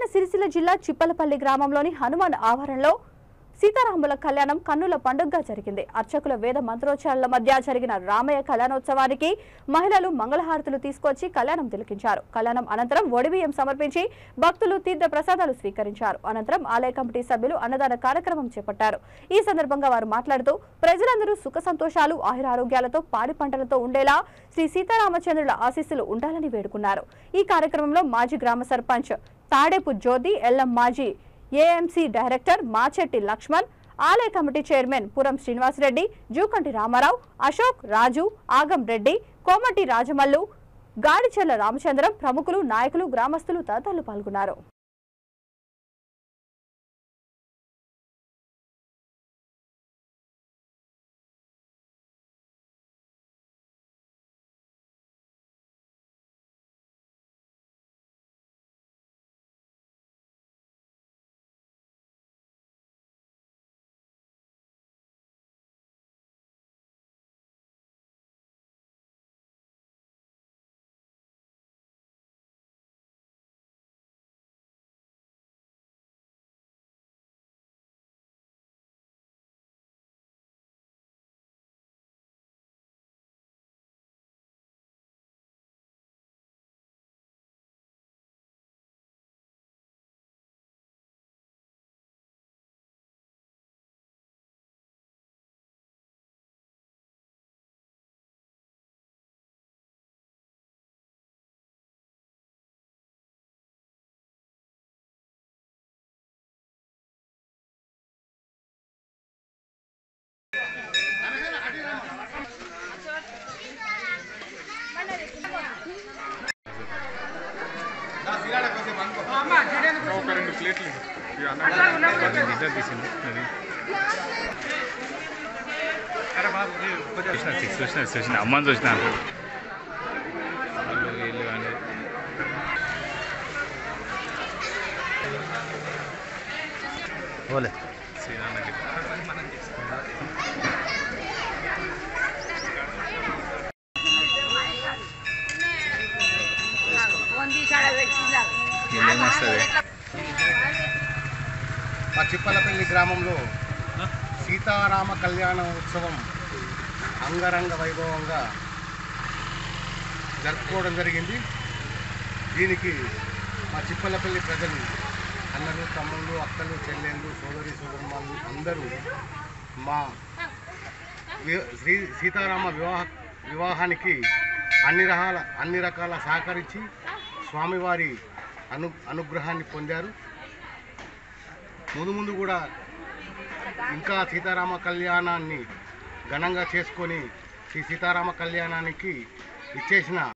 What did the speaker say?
రాజన్న సిరిసిల్ల జిల్లా చిప్పలపల్లి గ్రామంలోని హనుమాన్ ఆవరణలో సీతారాముల కళ్యాణం కన్నుల పండుగగా జరిగింది. అర్చకుల వేద మంత్రోచ్చారణల మధ్య జరిగిన రామయ్య కళ్యాణోత్సవానికి మహిళలు మంగళహారతులు తీసుకొచ్చి కళ్యాణం తిలకించారు. కళ్యాణం అనంతరం ఒడిబియ్యం సమర్పించి భక్తులు తీర్థ ప్రసాదాలు స్వీకరించారు. అనంతరం ఆలయ కమిటీ సభ్యులు అన్నదాన కార్యక్రమం చేపట్టారు. ఈ సందర్భంగా వారు మాట్లాడుతూ ప్రజలందరూ సుఖ సంతోషాలు ఆయురారోగ్యాలతో పాడి పంటలతో ఉండేలా శ్రీ సీతారామచంద్రుల ఆశీస్సులు ఉండాలని వేడుకున్నారు. ఈ కార్యక్రమంలో మాజీ గ్రామ సర్పంచ్ తాడేపు జ్యోతి, ఎల్లం మాజీ ఏఎంసీ డైరెక్టర్ మాచెట్టి లక్ష్మణ్, ఆలయ కమిటీ చైర్మన్ పురం శ్రీనివాసరెడ్డి, జూకంటి రామారావు, అశోక్, రాజు, ఆగం రెడ్డి, కోమటి రాజమల్లు, గాడిచెర్ల రామచంద్రం, ప్రముఖులు, నాయకులు, గ్రామస్తులు తదితరులు పాల్గొన్నారు. అమ్మని చూసిన ఓలే మా చిప్పలపల్లి గ్రామంలో సీతారామ కళ్యాణ ఉత్సవం అంగరంగ వైభవంగా జరుపుకోవడం జరిగింది. దీనికి మా చిప్పలపల్లి ప్రజలు, అన్నలు, తమ్ముళ్ళు, అక్కలు, చెల్లెళ్ళు, సోదరి సోదరులు అందరూ మా శ్రీ సీతారామ వివాహానికి అన్ని రకాల సహకరించి స్వామివారి అనుగ్రహాన్ని పొందారు. ముందు కూడా ఇంకా సీతారామ కళ్యాణాన్ని ఘనంగా చేసుకొని ఈ సీతారామ కళ్యాణానికి ఇచ్చేసిన